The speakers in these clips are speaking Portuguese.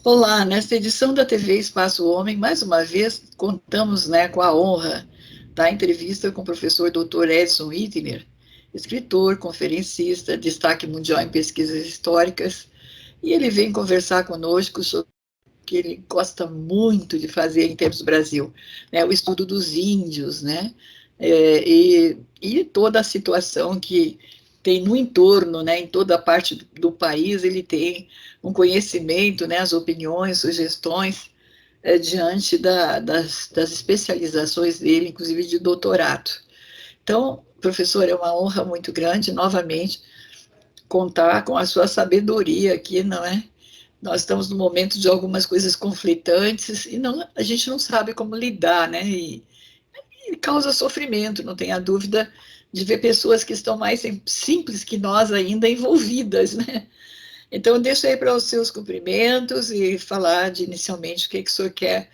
Olá, nesta edição da TV Espaço Homem, mais uma vez contamos, com a honra da entrevista com o professor Dr. Edson Ittner, escritor, conferencista, destaque mundial em pesquisas históricas, e ele vem conversar conosco sobre o que ele gosta muito de fazer em termos do Brasil, o estudo dos índios, e toda a situação que tem no entorno, em toda a parte do país, ele tem um conhecimento, as opiniões, sugestões, diante das especializações dele, inclusive de doutorado. Então, professor, é uma honra muito grande, novamente, contar com a sua sabedoria aqui, não é? Nós estamos no momento de algumas coisas conflitantes e a gente não sabe como lidar, né? E causa sofrimento, não tenha dúvida de ver pessoas que estão mais simples que nós ainda envolvidas, né? Então, deixo aí para os seus cumprimentos e falar inicialmente o que o senhor quer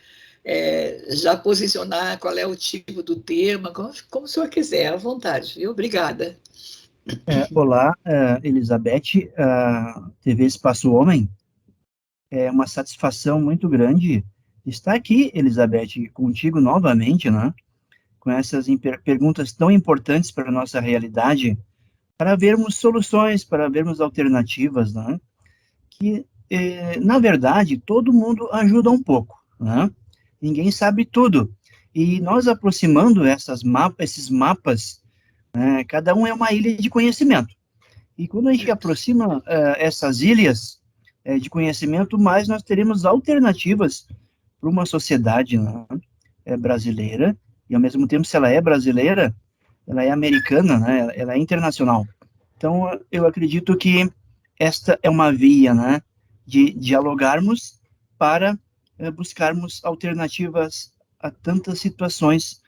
já posicionar, qual é o tipo do tema, como o senhor quiser, à vontade, viu? Obrigada. Olá, Elizabeth, TV Espaço Homem. É uma satisfação muito grande estar aqui, Elizabeth, contigo novamente, né? Com essas perguntas tão importantes para a nossa realidade, para vermos soluções, para vermos alternativas, né? Que, na verdade, todo mundo ajuda um pouco, né? Ninguém sabe tudo. E nós aproximando esses mapas, cada um é uma ilha de conhecimento. E quando a gente aproxima essas ilhas de conhecimento, mais nós teremos alternativas para uma sociedade, né, brasileira, e ao mesmo tempo, se ela é brasileira, ela é americana, né, ela é internacional. Então, eu acredito que esta é uma via, né, de dialogarmos para buscarmos alternativas a tantas situações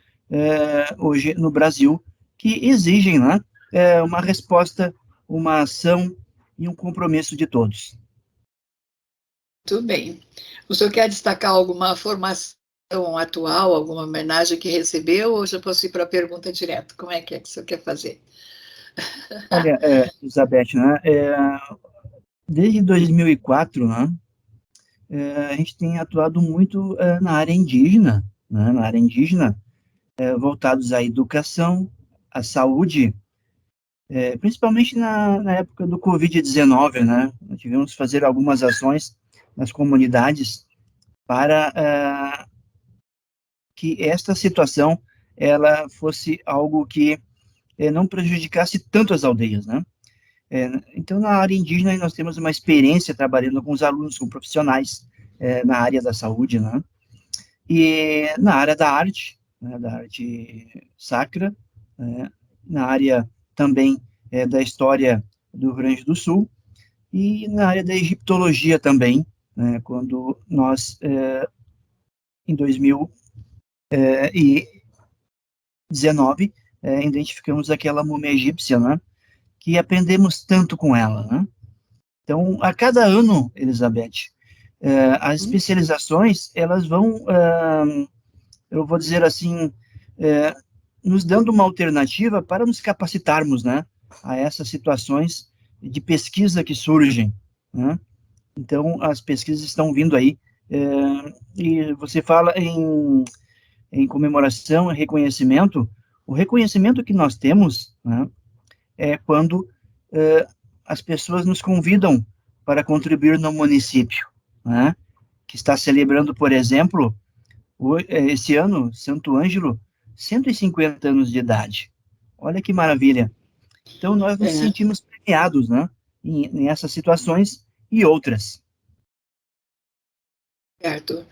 hoje no Brasil que exigem, né, uma resposta, uma ação e um compromisso de todos. Tudo bem. O senhor quer destacar alguma formação atual, alguma homenagem que recebeu, ou já posso ir para a pergunta direto? Como é que o senhor quer fazer? Olha, Elizabeth, né, desde 2004, né, a gente tem atuado muito na área indígena, né, na área indígena, voltados à educação, à saúde, principalmente na época do Covid-19, né, nós tivemos que fazer algumas ações nas comunidades para que esta situação ela fosse algo que não prejudicasse tanto as aldeias, né? Então, na área indígena, nós temos uma experiência trabalhando com os alunos, com profissionais na área da saúde, né? E na área da arte, né, da arte sacra, na área também da história do Rio Grande do Sul, e na área da egiptologia também, né, quando nós, em 2019, identificamos aquela múmia egípcia, né, que aprendemos tanto com ela, né? Então, a cada ano, Elizabeth, as especializações, elas vão, eu vou dizer assim, nos dando uma alternativa para nos capacitarmos, né, a essas situações de pesquisa que surgem, né? Então, as pesquisas estão vindo aí, e você fala em comemoração e reconhecimento, o reconhecimento que nós temos, né, é quando as pessoas nos convidam para contribuir no município, né, que está celebrando, por exemplo, esse ano, Santo Ângelo, 150 anos de idade. Olha que maravilha. Então, nós nos sentimos premiados, né, nessas situações e outras. Certo.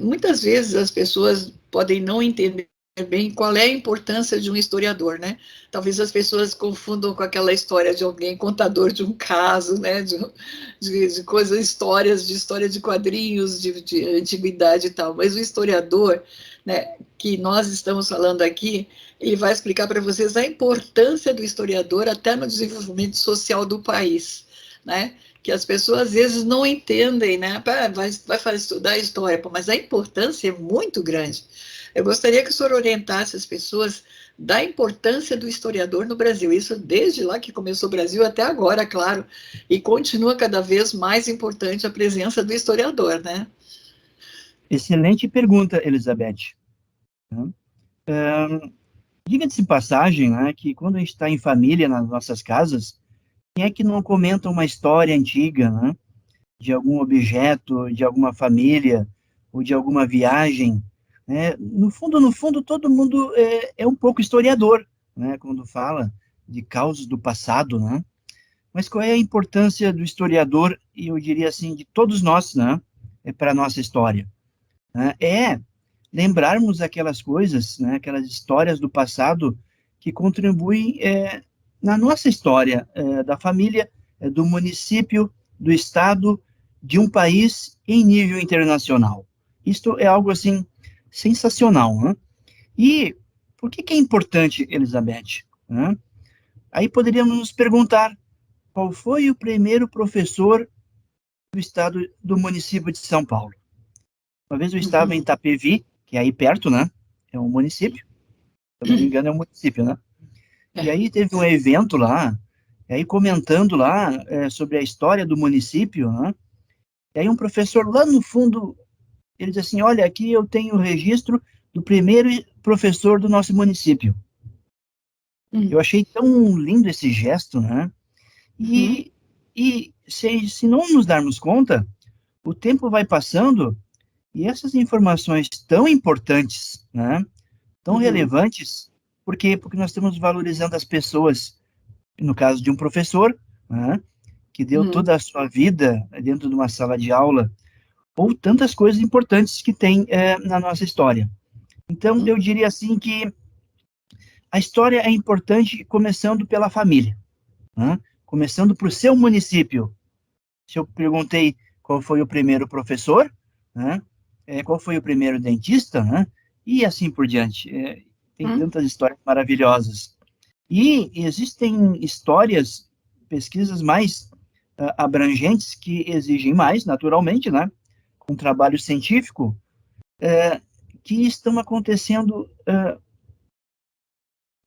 Muitas vezes as pessoas podem não entender bem qual é a importância de um historiador, né? Talvez as pessoas confundam com aquela história de alguém contador de um caso, né? De coisas, histórias, de história de quadrinhos, de antiguidade e tal. Mas o historiador, né, que nós estamos falando aqui, ele vai explicar para vocês a importância do historiador até no desenvolvimento social do país, né? que as pessoas às vezes não entendem, né? Vai estudar história, pô, mas a importância é muito grande. Eu gostaria que o senhor orientasse as pessoas da importância do historiador no Brasil. Isso desde lá que começou o Brasil até agora, claro, e continua cada vez mais importante a presença do historiador, né? Excelente pergunta, Elizabeth. Diga-se de passagem, né, que quando a gente está em família nas nossas casas, quem é que não comenta uma história antiga, né, de algum objeto, de alguma família, ou de alguma viagem, né? No fundo, todo mundo é um pouco historiador, né, quando fala de causos do passado, né? Mas qual é a importância do historiador, e eu diria assim, de todos nós, né, para a nossa história? Né? É lembrarmos aquelas coisas, né, aquelas histórias do passado que contribuem na nossa história, da família, do município, do estado, de um país em nível internacional. Isto é algo, assim, sensacional, né? E por que é importante, Elizabeth? Né? Aí poderíamos nos perguntar, qual foi o primeiro professor do estado, do município de São Paulo? Uma vez eu estava em Uhum. Itapevi, que é aí perto, né? É um município, se eu não me engano, é um município, né? E É. aí teve um evento lá, e aí comentando lá sobre a história do município, né? E aí um professor lá no fundo, ele diz assim, olha, aqui eu tenho o registro do primeiro professor do nosso município. Eu achei tão lindo esse gesto, né? Uhum. E se não nos darmos conta, o tempo vai passando e essas informações tão importantes, né? Tão Uhum. relevantes, por quê? Porque nós estamos valorizando as pessoas, no caso de um professor, né, que deu Uhum. toda a sua vida dentro de uma sala de aula, ou tantas coisas importantes que tem na nossa história. Então, eu diria assim que a história é importante começando pela família, né, começando por seu município. Se eu perguntei qual foi o primeiro professor, né, qual foi o primeiro dentista, né, e assim por diante. Tem Uhum. tantas histórias maravilhosas. E existem histórias, pesquisas mais abrangentes que exigem mais, naturalmente, né, com trabalho científico, que estão acontecendo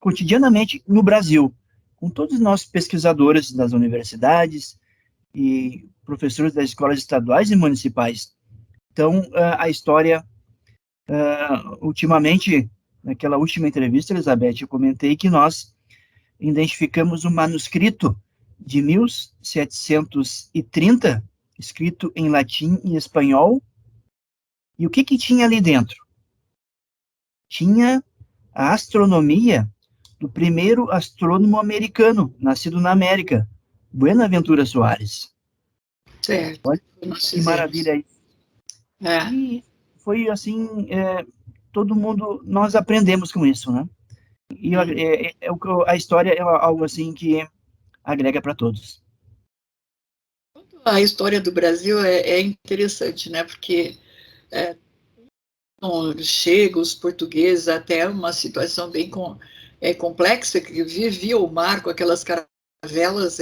cotidianamente no Brasil, com todos os nossos pesquisadores das universidades e professores das escolas estaduais e municipais. Então, a história, ultimamente, naquela última entrevista, Elizabeth, eu comentei que nós identificamos um manuscrito de 1730, escrito em latim e espanhol. E o que tinha ali dentro? Tinha a astronomia do primeiro astrônomo americano, nascido na América, Buenaventura Soares. Certo. Olha Nós que fizemos. maravilha isso. É. E foi assim, todo mundo, nós aprendemos com isso, né? E Uhum. a história é algo assim que agrega para todos. A história do Brasil é interessante, né? Porque chega os portugueses até uma situação bem complexa, que vivia o mar com aquelas caravelas,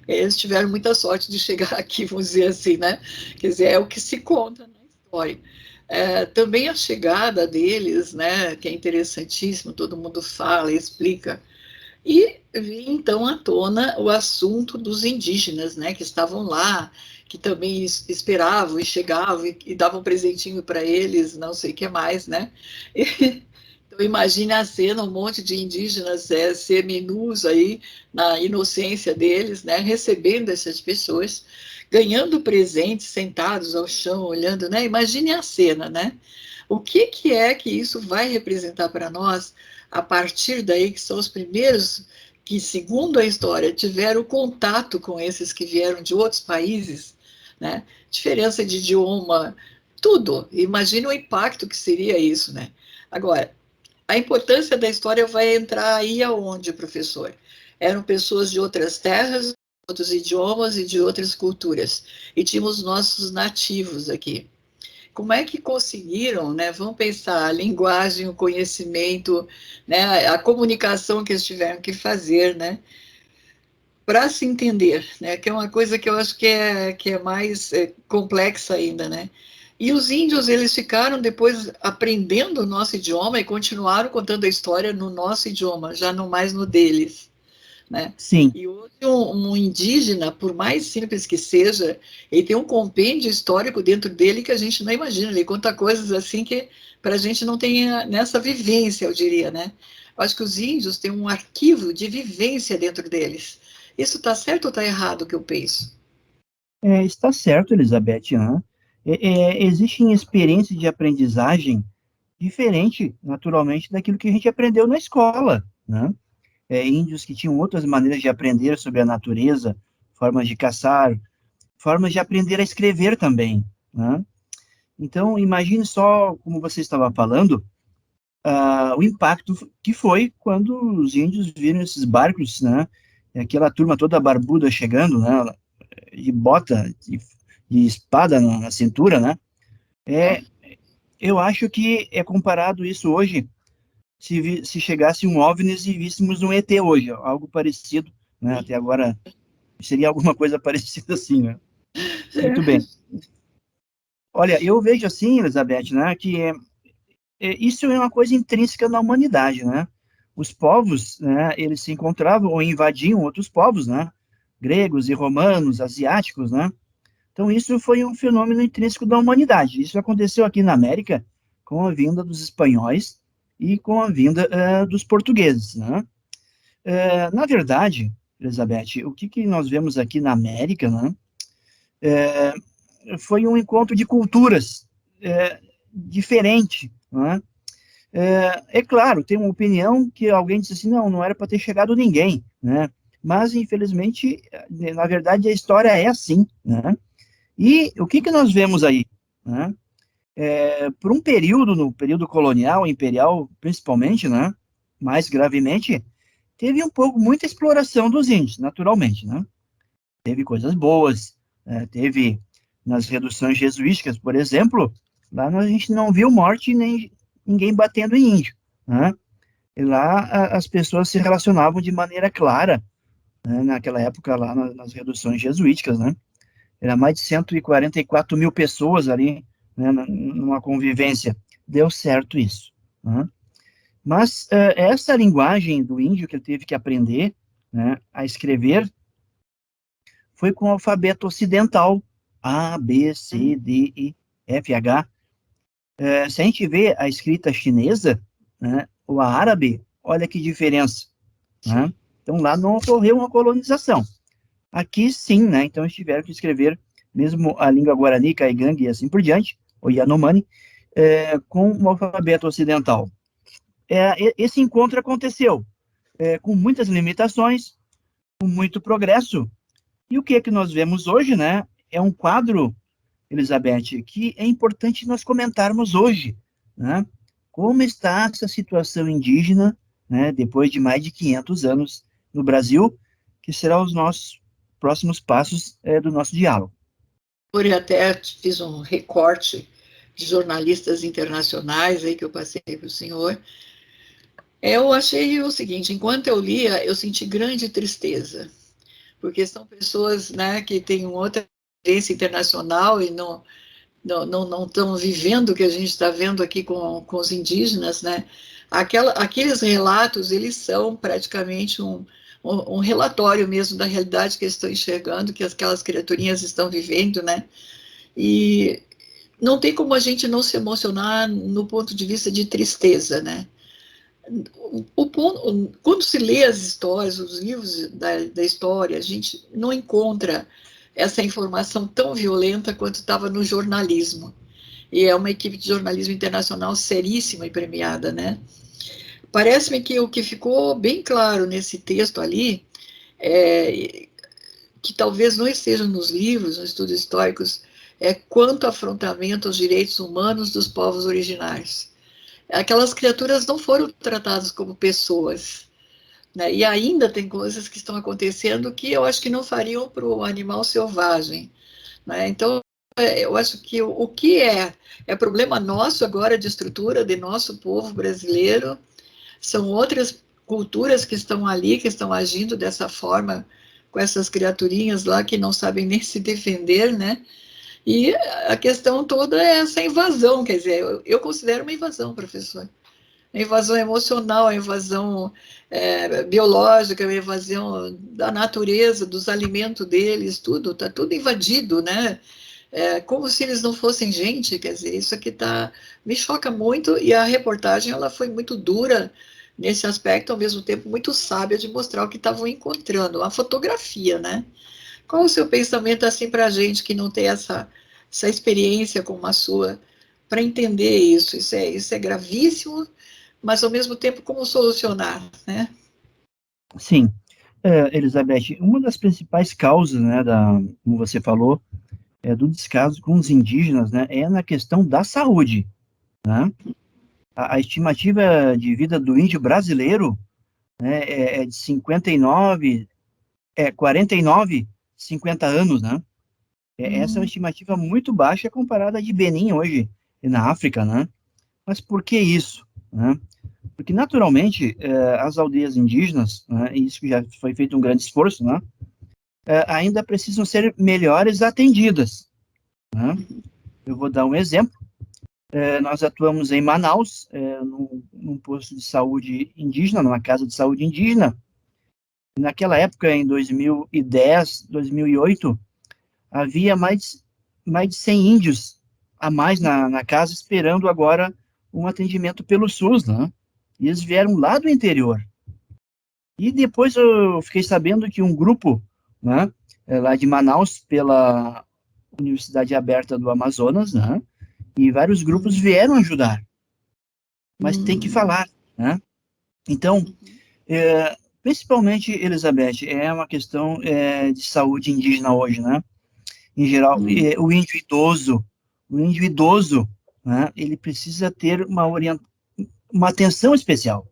eles tiveram muita sorte de chegar aqui, vamos dizer assim, né? Quer dizer, é o que se conta na história. Também a chegada deles, né, que é interessantíssimo, todo mundo fala e explica, e vi então à tona o assunto dos indígenas, né, que estavam lá, que também esperavam e chegavam e davam um presentinho para eles, não sei o que mais, né? Então imagine a cena, um monte de indígenas seminus aí na inocência deles, né, recebendo essas pessoas, ganhando presentes, sentados ao chão, olhando, né? Imagine a cena, né? O que é que isso vai representar para nós a partir daí, que são os primeiros que, segundo a história, tiveram contato com esses que vieram de outros países, né? Diferença de idioma, tudo. Imagina o impacto que seria isso, né? Agora, a importância da história vai entrar aí aonde, professor? Eram pessoas de outras terras, outros idiomas e de outras culturas. E tínhamos nossos nativos aqui. Como é que conseguiram, né? Vamos pensar a linguagem, o conhecimento, né? A comunicação que eles tiveram que fazer, né? para se entender, né? Que é uma coisa que eu acho que é mais complexa ainda, né? E os índios, eles ficaram depois aprendendo o nosso idioma e continuaram contando a história no nosso idioma, já não mais no deles, né? Sim, E hoje um indígena, por mais simples que seja, ele tem um compêndio histórico dentro dele que a gente não imagina. Ele conta coisas assim que para a gente não tem nessa vivência, eu diria, né? Eu acho que os índios têm um arquivo de vivência dentro deles. Isso está certo ou está errado o que eu penso? está certo, Elizabeth, né? Existem experiências de aprendizagem diferente, naturalmente, daquilo que a gente aprendeu na escola, né? Índios que tinham outras maneiras de aprender sobre a natureza, formas de caçar, formas de aprender a escrever também, né? Então, imagine só, como você estava falando, o impacto que foi quando os índios viram esses barcos, né? Aquela turma toda barbuda chegando, né? De bota, de espada na cintura, né? É, Eu acho que é comparado isso hoje, se chegasse um OVNIs e víssemos um ET hoje, algo parecido, né? Até agora seria alguma coisa parecida assim, né? Muito bem. Olha, eu vejo assim, Elizabeth, né, que isso é uma coisa intrínseca na humanidade, né? Os povos, né, eles se encontravam ou invadiam outros povos, né? Gregos e romanos, asiáticos, né? Então isso foi um fenômeno intrínseco da humanidade. Isso aconteceu aqui na América com a vinda dos espanhóis e com a vinda dos portugueses, né? Na verdade, Elizabeth, o que nós vemos aqui na América, né? Foi um encontro de culturas diferente, né? Claro, tem uma opinião que alguém disse assim, não era para ter chegado ninguém, né? Mas, infelizmente, na verdade, a história é assim, né? E o que nós vemos aí, né? Por um período, no período colonial, imperial, principalmente, né? Mais gravemente, teve muita exploração dos índios, naturalmente, né? Teve coisas boas, teve nas reduções jesuíticas, por exemplo, lá a gente não viu morte nem ninguém batendo em índio, né? E lá as pessoas se relacionavam de maneira clara, né? Naquela época lá nas reduções jesuíticas, né? Era mais de 144 mil pessoas ali, né, numa convivência. Deu certo isso, né? Mas essa linguagem do índio que ele teve que aprender, né, a escrever foi com o alfabeto ocidental, A, B, C, D, E, F, H. Se a gente vê a escrita chinesa, né, ou a árabe, olha que diferença, né? sim. Então lá não ocorreu uma colonização. Aqui sim, né? Então eles tiveram que escrever mesmo a língua guarani, caigangue e assim por diante, ou Yanomami, com o alfabeto ocidental. Esse encontro aconteceu com muitas limitações, com muito progresso. E o que é que nós vemos hoje, né? É um quadro, Elizabeth, que é importante nós comentarmos hoje, né? Como está essa situação indígena, né, depois de mais de 500 anos no Brasil, que serão os nossos próximos passos do nosso diálogo. Eu até fiz um recorte de jornalistas internacionais aí que eu passei para o senhor. Eu achei o seguinte, enquanto eu lia, eu senti grande tristeza, porque são pessoas, né, que têm uma outra experiência internacional e não estão vivendo o que a gente está vendo aqui com os indígenas, né? Aqueles relatos, eles são praticamente um relatório mesmo da realidade que eles estão enxergando, que aquelas criaturinhas estão vivendo, né? E não tem como a gente não se emocionar no ponto de vista de tristeza, né? Quando se lê as histórias, os livros da história, a gente não encontra essa informação tão violenta quanto estava no jornalismo. E é uma equipe de jornalismo internacional seríssima e premiada, né? Parece-me que o que ficou bem claro nesse texto ali, é, que talvez não esteja nos livros, nos estudos históricos, é quanto afrontamento aos direitos humanos dos povos originários. Aquelas criaturas não foram tratadas como pessoas, né? E ainda tem coisas que estão acontecendo que eu acho que não fariam para o animal selvagem, né? Então, eu acho que o que é problema nosso agora de estrutura de nosso povo brasileiro, são outras culturas que estão ali, que estão agindo dessa forma com essas criaturinhas lá que não sabem nem se defender, né? E a questão toda é essa invasão, quer dizer, eu considero uma invasão, professor. A invasão emocional, a invasão biológica, a invasão da natureza, dos alimentos deles, tudo, está tudo invadido, né? Como se eles não fossem gente, quer dizer, isso aqui me choca muito, e a reportagem ela foi muito dura nesse aspecto, ao mesmo tempo muito sábia de mostrar o que estavam encontrando, uma fotografia, né? Qual o seu pensamento assim para a gente que não tem essa experiência como a sua, para entender isso? Isso é gravíssimo, mas ao mesmo tempo como solucionar, né? Sim. Elizabeth, uma das principais causas, né, como você falou, do descaso com os indígenas, né, é na questão da saúde, né? A estimativa de vida do índio brasileiro, né, é de 59, 49, 50 anos, né? Essa é uma estimativa muito baixa comparada a de Benin hoje, na África, né? Mas por que isso, né? Porque, naturalmente, as aldeias indígenas, né, e isso já foi feito um grande esforço, né, ainda precisam ser melhores atendidas, né? Eu vou dar um exemplo. Nós atuamos em Manaus, num posto de saúde indígena, numa casa de saúde indígena. Naquela época, em 2010, 2008, havia mais de 100 índios a mais na casa, esperando agora um atendimento pelo SUS, né? E eles vieram lá do interior. E depois eu fiquei sabendo que um grupo, né, lá de Manaus, pela Universidade Aberta do Amazonas, né, e vários grupos vieram ajudar, mas tem que falar, né? Então, principalmente, Elizabeth, é uma questão de saúde indígena hoje, né? Em geral, o índio idoso, né, ele precisa ter uma atenção especial.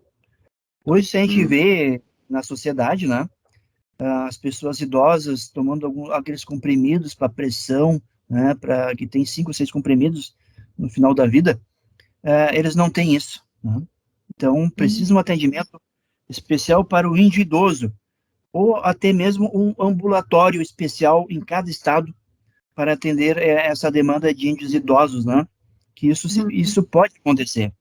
Hoje, se a gente vê na sociedade, né, as pessoas idosas tomando aqueles comprimidos para pressão, né, que tem 5 ou 6 comprimidos no final da vida, eles não têm isso, né? Então, precisa um atendimento especial para o índio idoso, ou até mesmo um ambulatório especial em cada estado para atender essa demanda de índios idosos, né? Que isso pode acontecer.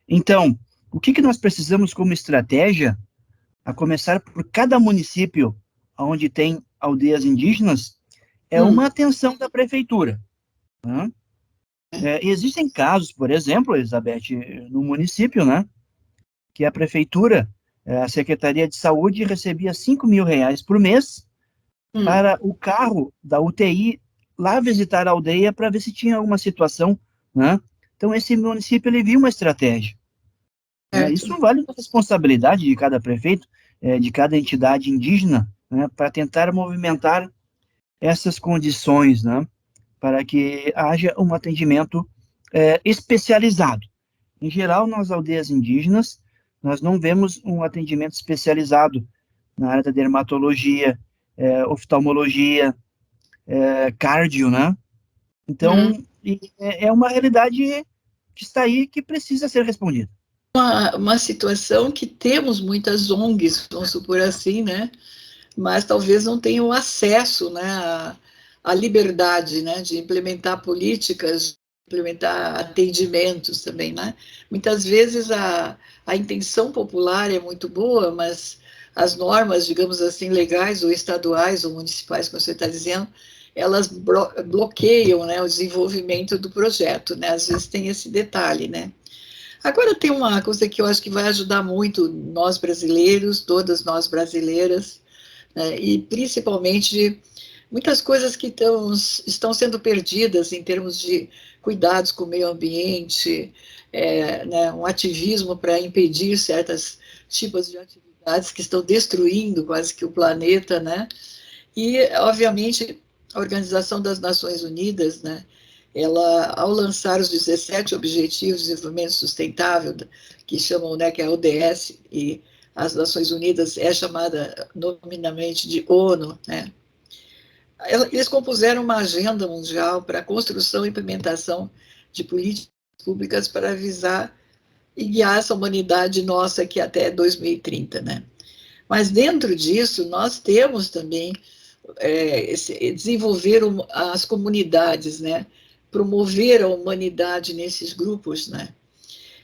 Então, o que nós precisamos como estratégia, a começar por cada município onde tem aldeias indígenas, é uma atenção da prefeitura, né? Existem casos, por exemplo, Elizabeth, no município, né, que a prefeitura, a Secretaria de Saúde recebia R$ 5.000 por mês para o carro da UTI lá visitar a aldeia para ver se tinha alguma situação, né? Então, esse município, ele viu uma estratégia. Isso vale da responsabilidade de cada prefeito, de cada entidade indígena, né, para tentar movimentar essas condições, né, para que haja um atendimento especializado. Em geral, nas aldeias indígenas, nós não vemos um atendimento especializado na área da dermatologia, oftalmologia, cardio, né? Então, é uma realidade que está aí que precisa ser respondida. Uma situação que temos muitas ONGs, vamos supor assim, né? Mas talvez não tenham acesso, né, à liberdade, né, de implementar políticas, implementar atendimentos também, né? Muitas vezes a intenção popular é muito boa, mas as normas, digamos assim, legais ou estaduais ou municipais, como você está dizendo, elas bloqueiam, né, o desenvolvimento do projeto, né? Às vezes tem esse detalhe, né? Agora tem uma coisa que eu acho que vai ajudar muito nós brasileiros, todas nós brasileiras, né, e principalmente muitas coisas que estão sendo perdidas em termos de cuidados com o meio ambiente, né, um ativismo para impedir certos tipos de atividades que estão destruindo quase que o planeta, né? E, obviamente, a Organização das Nações Unidas, né, ela, ao lançar os 17 Objetivos de Desenvolvimento Sustentável, que chamam, né, que é a ODS, e as Nações Unidas é chamada nominalmente de ONU, né, eles compuseram uma agenda mundial para a construção e implementação de políticas públicas para avisar e guiar essa humanidade nossa aqui até 2030, né? Mas dentro disso, nós temos também desenvolver as comunidades, né? Promover a humanidade nesses grupos, né?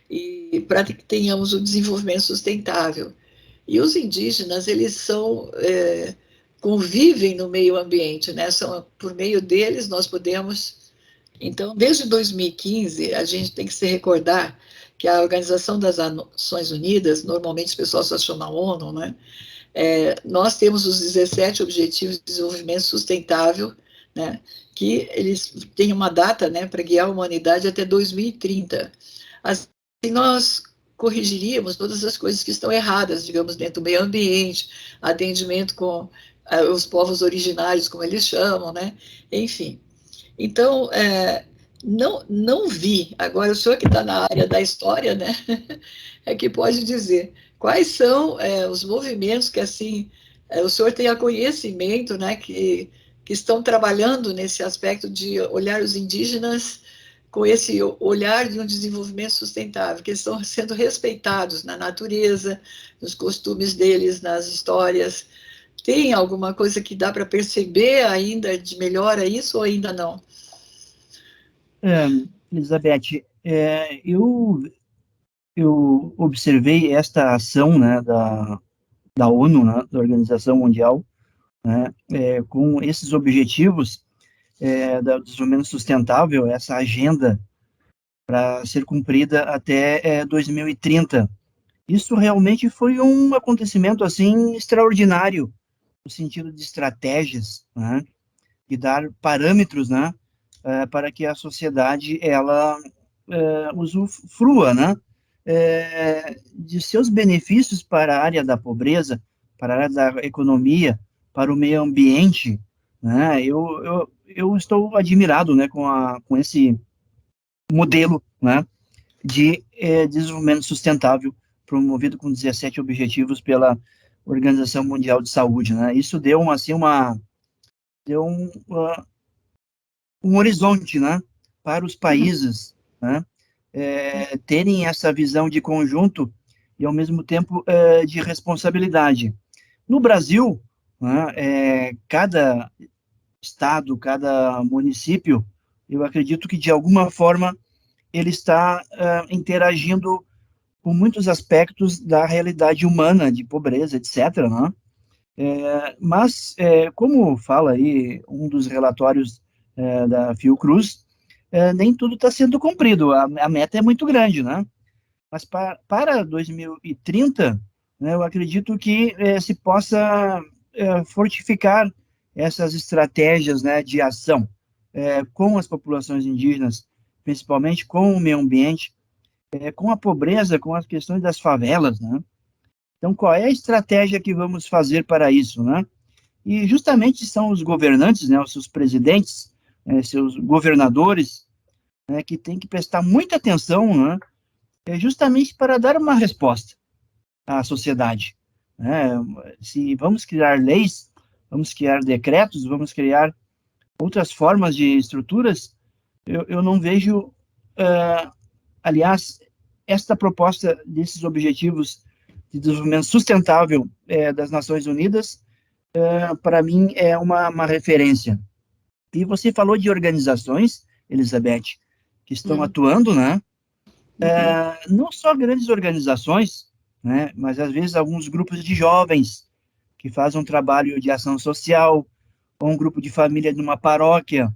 E para que tenhamos o desenvolvimento sustentável. E os indígenas, eles convivem no meio ambiente, né? Por meio deles, nós podemos. Então, desde 2015, a gente tem que se recordar que a Organização das Nações Unidas, normalmente o pessoal só chama ONU, né? Nós temos os 17 Objetivos de Desenvolvimento Sustentável, né? Que eles têm uma data, né, para guiar a humanidade até 2030. Assim, nós corrigiríamos todas as coisas que estão erradas, digamos, dentro do meio ambiente, atendimento com os povos originários, como eles chamam, né? Enfim. Então, não vi. Agora, o senhor que está na área da história, né, é que pode dizer quais são os movimentos que, assim, o senhor tenha conhecimento, né, que estão trabalhando nesse aspecto de olhar os indígenas com esse olhar de um desenvolvimento sustentável, que eles estão sendo respeitados na natureza, nos costumes deles, nas histórias. Tem alguma coisa que dá para perceber ainda de melhora isso ou ainda não? É, Elizabeth, eu observei esta ação, né, da ONU, né, da Organização Mundial, né, com esses objetivos do desenvolvimento sustentável, essa agenda para ser cumprida até 2030. Isso realmente foi um acontecimento assim extraordinário, no sentido de estratégias, né, e dar parâmetros, né, para que a sociedade ela usufrua, né, de seus benefícios para a área da pobreza, para a área da economia, para o meio ambiente, né? Eu estou admirado, né, com esse modelo, né, de desenvolvimento sustentável promovido com 17 objetivos pela Organização Mundial de Saúde, né? Isso deu assim deu um horizonte, né, para os países, né, terem essa visão de conjunto e, ao mesmo tempo, de responsabilidade. No Brasil, né, cada estado, cada município, eu acredito que, de alguma forma, ele está interagindo com muitos aspectos da realidade humana, de pobreza, etc., né? Mas, como fala aí um dos relatórios da Fiocruz, nem tudo está sendo cumprido, a meta é muito grande, né? Mas para 2030, né, eu acredito que se possa fortificar essas estratégias, né, de ação com as populações indígenas, principalmente com o meio ambiente, com a pobreza, com as questões das favelas, né? Então, qual é a estratégia que vamos fazer para isso, né? E justamente são os governantes, né, os seus presidentes, seus governadores, né, que têm que prestar muita atenção, né, justamente para dar uma resposta à sociedade. Né? Se vamos criar leis, vamos criar decretos, vamos criar outras formas de estruturas, eu não vejo, aliás, esta proposta desses objetivos de desenvolvimento sustentável das Nações Unidas, para mim, é uma referência. E você falou de organizações, Elizabeth, que estão atuando, né? Não só grandes organizações, né? Mas às vezes alguns grupos de jovens que fazem um trabalho de ação social, ou um grupo de família de uma paróquia,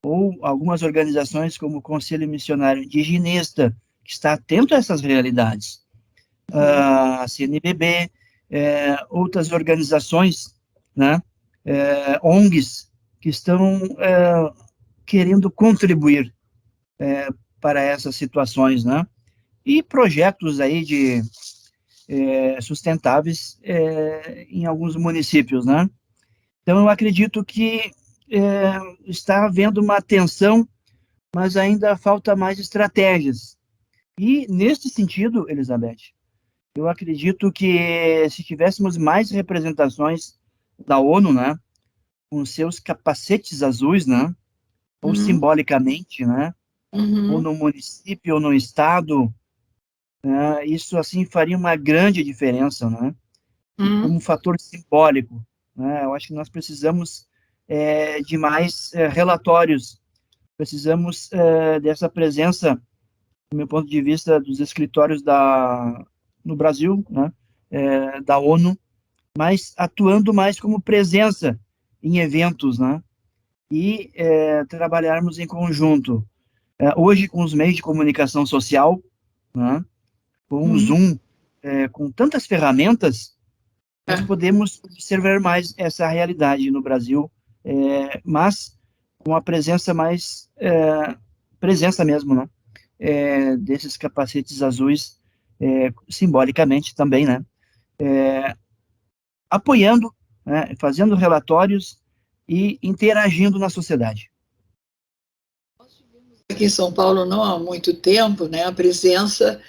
ou algumas organizações como o Conselho Missionário Indigenista, que está atento a essas realidades. A CNBB, outras organizações, né? ONGs, que estão querendo contribuir para essas situações, né? E projetos aí de sustentáveis em alguns municípios, né? Então, eu acredito que está havendo uma atenção, mas ainda falta mais estratégias. E, neste sentido, Elizabeth, eu acredito que se tivéssemos mais representações da ONU, né, com seus capacetes azuis, né, ou simbolicamente, né, ou no município, ou no estado, isso, assim, faria uma grande diferença, né, como um fator simbólico, né? Eu acho que nós precisamos de mais relatórios, precisamos dessa presença, do meu ponto de vista, dos escritórios no Brasil, né? Da ONU, mas atuando mais como presença em eventos, né? E trabalharmos em conjunto. Hoje, com os meios de comunicação social, né? Com o Uhum. Zoom, com tantas ferramentas, nós É. podemos observar mais essa realidade no Brasil, mas com a presença mais, presença mesmo, né? Desses capacetes azuis, simbolicamente também, né? Apoiando, né? Fazendo relatórios e interagindo na sociedade. Aqui em São Paulo, não há muito tempo, né, a presença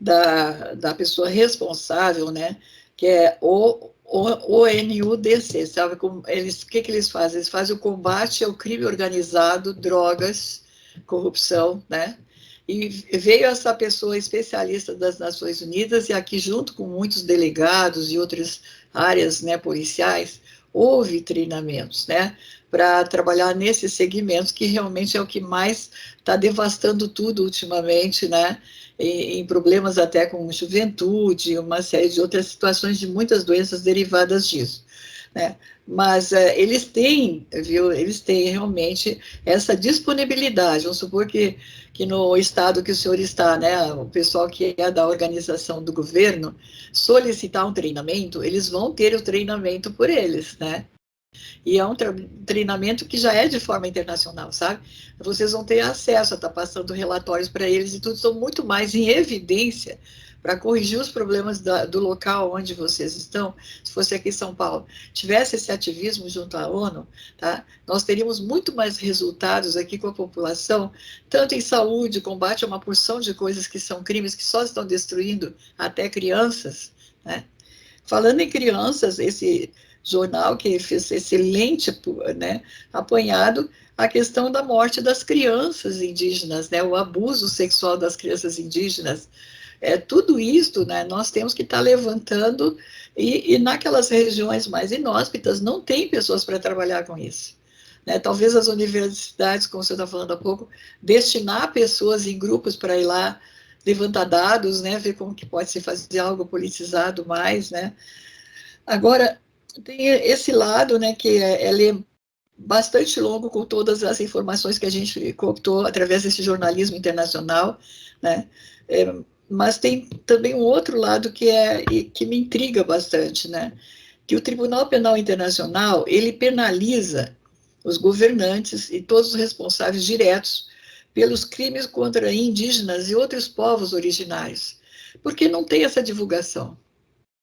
da pessoa responsável, né, que é o ONUDC, sabe? Como eles, o que, que eles fazem? Eles fazem o combate ao crime organizado, drogas, corrupção, né? E veio essa pessoa especialista das Nações Unidas e aqui, junto com muitos delegados e outras áreas, né, policiais, houve treinamentos, né, para trabalhar nesses segmentos, que realmente é o que mais está devastando tudo ultimamente, né, em problemas até com juventude, uma série de outras situações de muitas doenças derivadas disso, né? Mas eles têm, viu, eles têm realmente essa disponibilidade. Vamos supor que no estado que o senhor está, né, o pessoal que é da organização do governo, solicitar um treinamento, eles vão ter o treinamento por eles, né? E é um treinamento que já é de forma internacional, sabe? Vocês vão ter acesso a estar passando relatórios para eles e tudo, são muito mais em evidência para corrigir os problemas do local onde vocês estão. Se fosse aqui em São Paulo, tivesse esse ativismo junto à ONU, tá? Nós teríamos muito mais resultados aqui com a população, tanto em saúde, combate a uma porção de coisas que são crimes que só estão destruindo até crianças, né? Falando em crianças, esse jornal que fez excelente, né, apanhado a questão da morte das crianças indígenas, né, o abuso sexual das crianças indígenas, tudo isso, né, nós temos que estar levantando e naquelas regiões mais inóspitas não tem pessoas para trabalhar com isso. Né? Talvez as universidades, como você está falando há pouco, destinar pessoas em grupos para ir lá levantar dados, né, ver como que pode se fazer algo politizado mais, né. Agora, tem esse lado, né, que ele é bastante longo com todas as informações que a gente cooptou através desse jornalismo internacional, né, mas tem também um outro lado que me intriga bastante, né, que o Tribunal Penal Internacional, ele penaliza os governantes e todos os responsáveis diretos pelos crimes contra indígenas e outros povos originários. Por que não tem essa divulgação?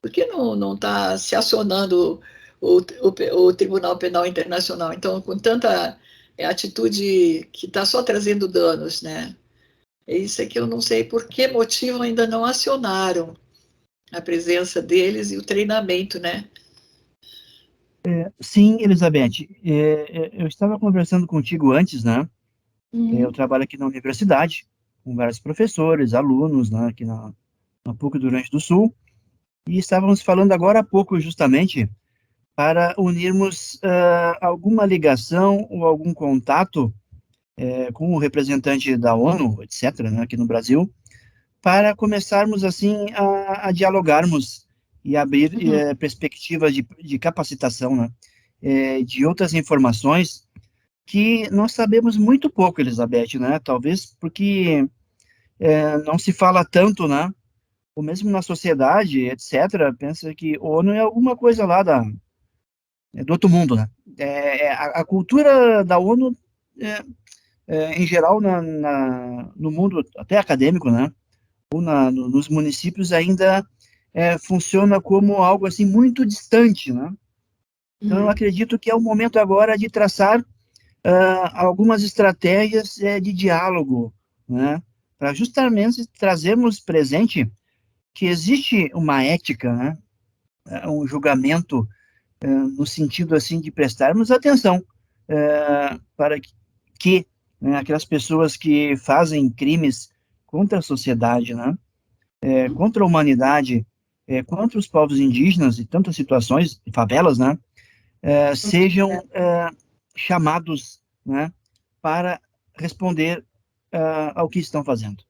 Por que não está se acionando o Tribunal Penal Internacional? Então, com tanta atitude que está só trazendo danos, né? É isso é que eu não sei por que motivo ainda não acionaram a presença deles e o treinamento, né? Sim, Elizabeth, eu estava conversando contigo antes, né? Eu Uhum. trabalho aqui na universidade, com vários professores, alunos, né, aqui na PUC do Rio Grande do Sul, e estávamos falando agora há pouco, justamente, para unirmos alguma ligação ou algum contato com o representante da ONU, etc., né, aqui no Brasil, para começarmos, assim, a dialogarmos e abrir Uhum. perspectivas de capacitação, né, de outras informações que nós sabemos muito pouco, Elizabeth, né? Talvez porque não se fala tanto, né? Ou mesmo na sociedade, etc., pensa que ONU é alguma coisa lá do outro mundo, né? A cultura da ONU, é, em geral, no mundo até acadêmico, né? Ou nos municípios ainda funciona como algo assim muito distante, né? Então, eu Uhum. acredito que é o momento agora de traçar algumas estratégias de diálogo, né? Para justamente trazermos presente que existe uma ética, né? Um julgamento no sentido assim de prestarmos atenção para que né, aquelas pessoas que fazem crimes contra a sociedade, né? Contra a humanidade, contra os povos indígenas e tantas situações, favelas, né, sejam chamados, né, para responder ao que estão fazendo.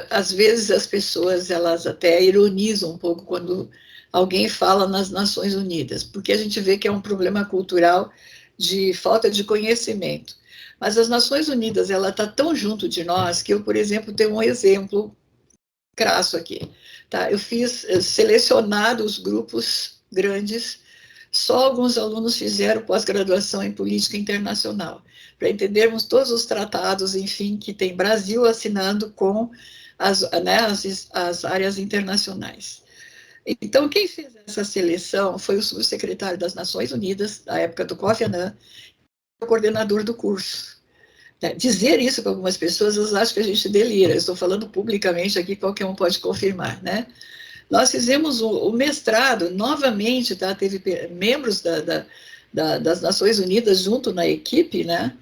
Às vezes as pessoas elas até ironizam um pouco quando alguém fala nas Nações Unidas, porque a gente vê que é um problema cultural de falta de conhecimento. Mas as Nações Unidas ela está tão junto de nós que eu, por exemplo, tenho um exemplo crasso aqui. Tá? Eu fiz selecionado os grupos grandes, só alguns alunos fizeram pós-graduação em política internacional, para entendermos todos os tratados, enfim, que tem Brasil assinando com as áreas internacionais. Então, quem fez essa seleção foi o subsecretário das Nações Unidas, da época do Kofi Annan, o coordenador do curso. Dizer isso para algumas pessoas, elas acham que a gente delira. Eu estou falando publicamente aqui, qualquer um pode confirmar, né? Nós fizemos o mestrado, novamente, tá? Teve membros das Nações Unidas junto na equipe, né?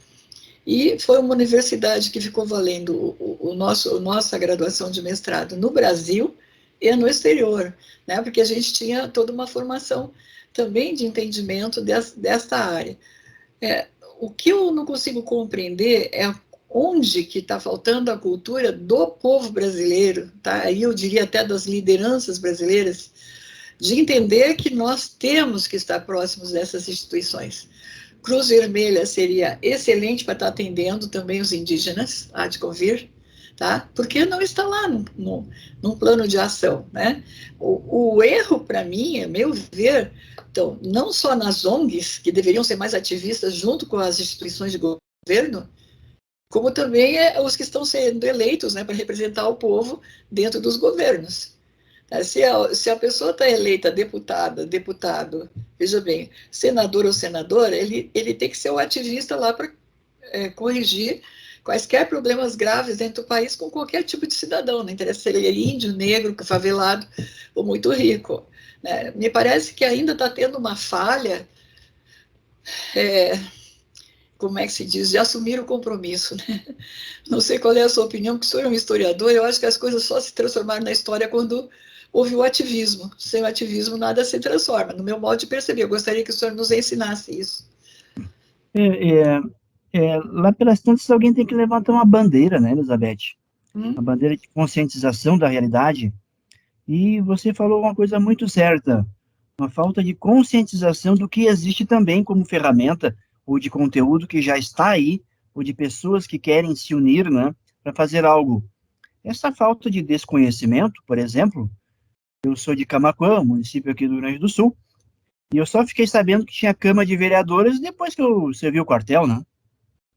E foi uma universidade que ficou valendo nossa graduação de mestrado no Brasil e no exterior, né? Porque a gente tinha toda uma formação também de entendimento desta área. O que eu não consigo compreender é onde que está faltando a cultura do povo brasileiro, tá? Aí eu diria até das lideranças brasileiras, de entender que nós temos que estar próximos dessas instituições. Cruz Vermelha seria excelente para estar atendendo também os indígenas, há de convir, tá? Porque não está lá num plano de ação, né? O erro, para mim, é meu ver, então, não só nas ONGs, que deveriam ser mais ativistas junto com as instituições de governo, como também os que estão sendo eleitos, né, para representar o povo dentro dos governos. Se a pessoa está eleita deputada, deputado, veja bem, senador ou senadora, ele tem que ser o ativista lá para corrigir quaisquer problemas graves dentro do país com qualquer tipo de cidadão, não interessa se ele é índio, negro, favelado ou muito rico. Né? Me parece que ainda está tendo uma falha, como é que se diz, de assumir o compromisso. Né? Não sei qual é a sua opinião, porque o senhor é um historiador, eu acho que as coisas só se transformaram na história quando houve o ativismo. Sem o ativismo, nada se transforma. No meu modo de perceber, eu gostaria que o senhor nos ensinasse isso. Lá pelas tantas, alguém tem que levantar uma bandeira, né, Elizabeth? Uma Hum? bandeira de conscientização da realidade. E você falou uma coisa muito certa, uma falta de conscientização do que existe também como ferramenta, ou de conteúdo que já está aí, ou de pessoas que querem se unir, né, para fazer algo. Essa falta de desconhecimento, por exemplo, eu sou de Camaquã, município aqui do Rio Grande do Sul, e eu só fiquei sabendo que tinha Câmara de Vereadores depois que eu servi o quartel, né?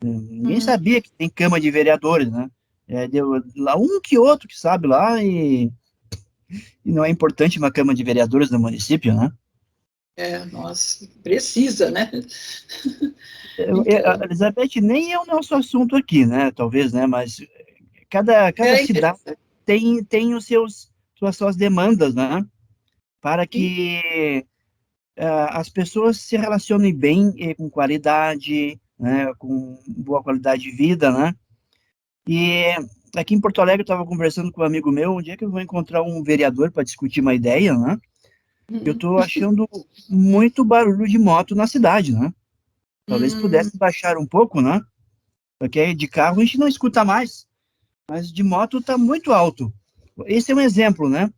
Ninguém Hum. sabia que tem Câmara de Vereadores, né? Deu lá um que outro que sabe lá, e não é importante uma Câmara de Vereadores no município, né? Nossa, precisa, né? A Então, Elizabeth, nem é o nosso assunto aqui, né? Talvez, né? Mas cada cidade interessante. tem suas demandas, né? Para que as pessoas se relacionem bem com qualidade, né? Com boa qualidade de vida, né? E aqui em Porto Alegre eu estava conversando com um amigo meu, um dia que eu vou encontrar um vereador para discutir uma ideia, né? Eu Hum, estou achando muito barulho de moto na cidade, né? Talvez hum, pudesse baixar um pouco, né? Porque de carro a gente não escuta mais, mas de moto está muito alto. Esse é um exemplo, né?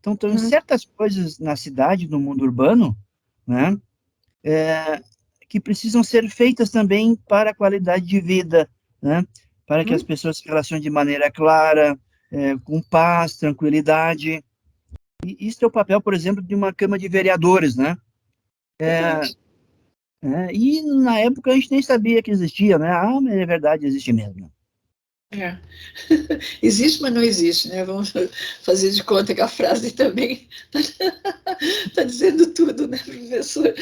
Então, tem hum, certas coisas na cidade, no mundo urbano, né? Que precisam ser feitas também para a qualidade de vida, né? Para que as hum. pessoas se relacionem de maneira clara, com paz, tranquilidade. E isso é o papel, por exemplo, de uma Câmara de Vereadores, né? Verdade. E na época a gente nem sabia que existia, né? Ah, mas é verdade, existe mesmo. É. Existe, mas não existe, né? Vamos fazer de conta que a frase também está dizendo tudo, né, professor?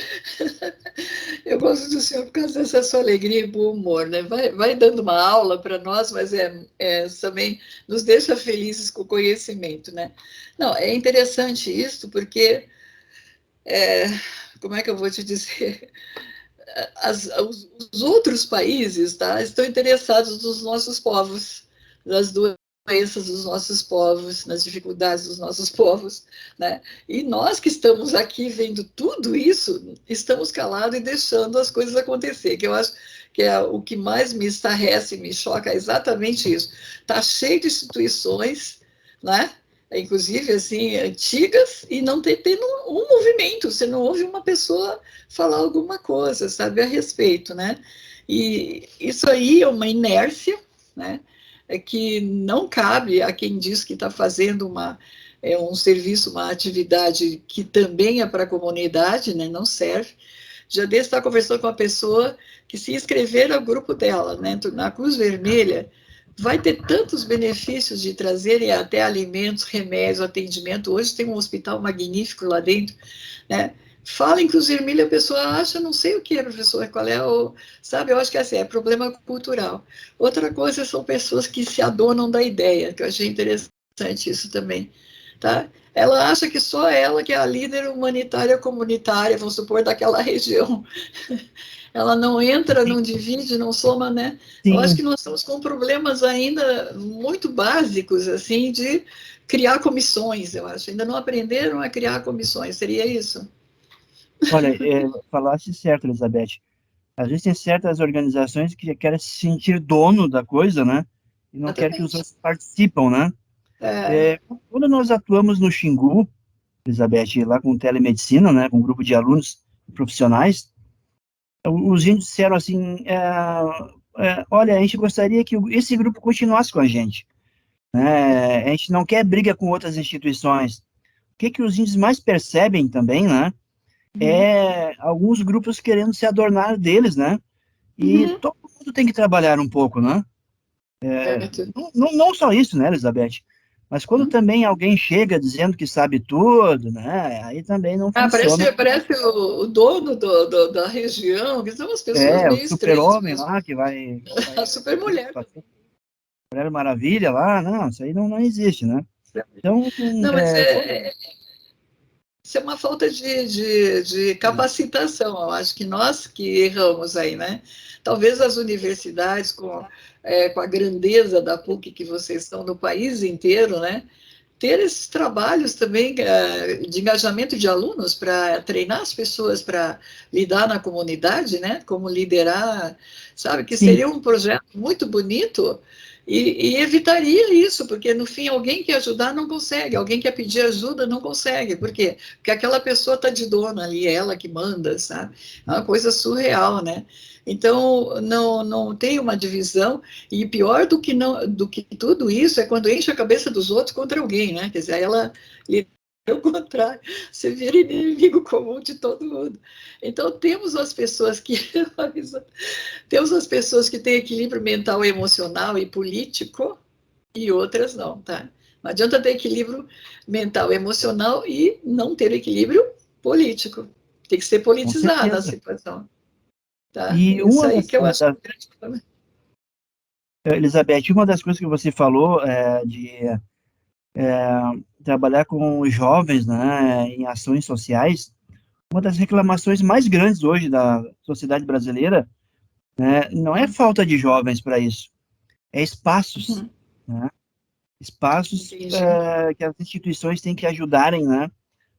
Eu gosto do senhor por causa dessa sua alegria e bom humor, né? Vai dando uma aula para nós, mas também nos deixa felizes com o conhecimento, né? Não, é interessante isso, porque, é, como é que eu vou te dizer? Os outros países, tá, estão interessados nos nossos povos, das duas doenças dos nossos povos, nas dificuldades dos nossos povos, né? E nós que estamos aqui vendo tudo isso, estamos calados e deixando as coisas acontecer, que eu acho que é o que mais me estarrece, me choca, é exatamente isso. Está cheio de instituições, né? Inclusive, assim, antigas, e não tem tendo um movimento, você não ouve uma pessoa falar alguma coisa, sabe, a respeito, né? E isso aí é uma inércia, né? É que não cabe a quem diz que está fazendo um serviço, uma atividade que também é para a comunidade, né? Não serve. Já desse estar conversando com uma pessoa que se inscrever ao grupo dela, né? Na Cruz Vermelha, vai ter tantos benefícios de trazerem até alimentos, remédios, atendimento. Hoje tem um hospital magnífico lá dentro, né? Fala em Cruz Vermelha, a pessoa acha, não sei o que é, professor, qual é o. Sabe, eu acho que assim, é problema cultural. Outra coisa são pessoas que se adonam da ideia, que eu achei interessante isso também. Tá? Ela acha que só ela que é a líder humanitária comunitária, vamos supor, daquela região. Ela não entra, não divide, não soma, né? Eu acho que Sim, nós estamos com problemas ainda muito básicos, assim, de criar comissões, eu acho. Ainda não aprenderam a criar comissões, seria isso? olha, falaste certo, Elizabeth. Às vezes tem certas organizações que querem se sentir dono da coisa, né? E não querem que os Exatamente. outros participam, né? É, É, quando nós atuamos no Xingu, Elizabeth, lá com telemedicina, né, com um grupo de alunos profissionais, os índios disseram assim, olha, a gente gostaria que esse grupo continuasse com a gente, né? A gente não quer briga com outras instituições. O que que os índios mais percebem também, né? uhum, É alguns grupos querendo se adornar deles, né? E uhum, todo mundo tem que trabalhar um pouco, né? certo. Não só isso, né, Elizabeth? Mas quando Uhum. também alguém chega dizendo que sabe tudo, né? Aí também não Ah, funciona. parece o dono da região, que são as pessoas É, o meio estranhas super-homem mesmo. lá que vai A super resolver a mulher situação. também. Mulher Maravilha lá, não, isso aí não existe, né? Então, Não, mas quando... isso é uma falta de capacitação. Eu acho que nós que erramos aí, né? Talvez as universidades, com a grandeza da PUC que vocês estão no país inteiro, né? Ter esses trabalhos também de engajamento de alunos para treinar as pessoas para lidar na comunidade, né? Como liderar, sabe? Que Sim, seria um projeto muito bonito e evitaria isso, porque no fim alguém que ajudar não consegue, alguém que pedir ajuda não consegue. Por quê? Porque aquela pessoa está de dona ali, é ela que manda, sabe? É uma coisa surreal, né? Então, não tem uma divisão, e pior do que tudo isso é quando enche a cabeça dos outros contra alguém, né? Quer dizer, aí ela lida ao contrário, você vira inimigo comum de todo mundo. Então, temos as pessoas que têm equilíbrio mental, emocional e político, e outras não, tá? Não adianta ter equilíbrio mental, emocional e não ter equilíbrio político. Tem que ser com politizada a certeza. situação, tá? E Isso aí que eu acho que é o grande problema. Elizabeth, uma das coisas que você falou de trabalhar com os jovens, né, em ações sociais, uma das reclamações mais grandes hoje da sociedade brasileira, né, não é falta de jovens para isso, é espaços, Uhum, né, espaços entendi. que as instituições têm que ajudarem, né,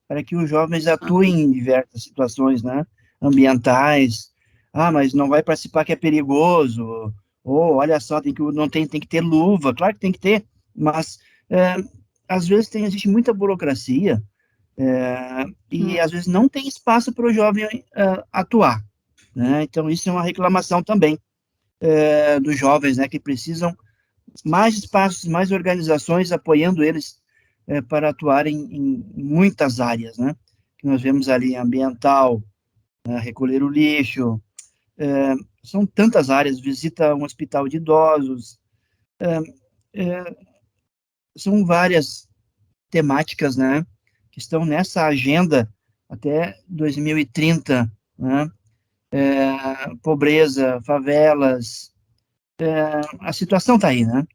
para que os jovens atuem em diversas situações, né, ambientais. Ah, mas não vai participar que é perigoso. Ou olha só, tem que ter luva. Claro que tem que ter, mas é, às vezes existe muita burocracia e Uhum. às vezes não tem espaço para o jovem atuar, né? Então isso é uma reclamação também dos jovens, né, que precisam mais espaços, mais organizações apoiando eles para atuarem em muitas áreas, né? Que nós vemos ali ambiental, né, recolher o lixo, é, são tantas áreas, visita um hospital de idosos, é, são várias temáticas, né? Que estão nessa agenda até 2030, né? Pobreza, favelas, a situação está aí, né?